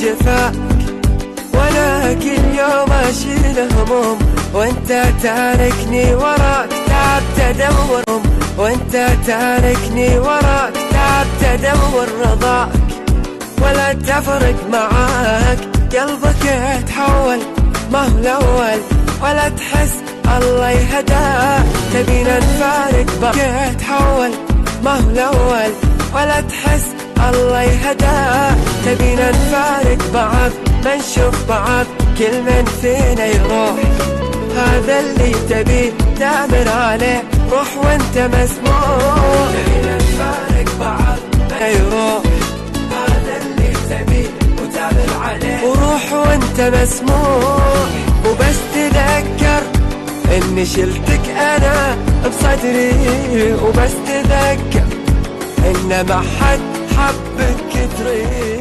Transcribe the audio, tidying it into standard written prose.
جفاك، وانا كل يوم اشيل هموم وانت تاركني وراك، تعبت ادور وانت تاركني وراك، تعبت ادور رضاك ولا تفرق معاك. قلبك يتحول ما هو الاول ولا تحس الله يهداك، تبينا نفارق بعض. يتحول ما هو الاول ولا تحس الله يهداك، تبينا نفارق بعض ما نشوف بعض، كل من فينا يروح. هذا اللي تبي تامر عليه، روح وانت مسموح. تبينا نفارق بعض ما يروح، هذا اللي تبي وتامر عليه، وروح وانت مسموح. وبس تذكر اني شلتك انا بصدري، وبس تذكر ان ما حد حبك كثري.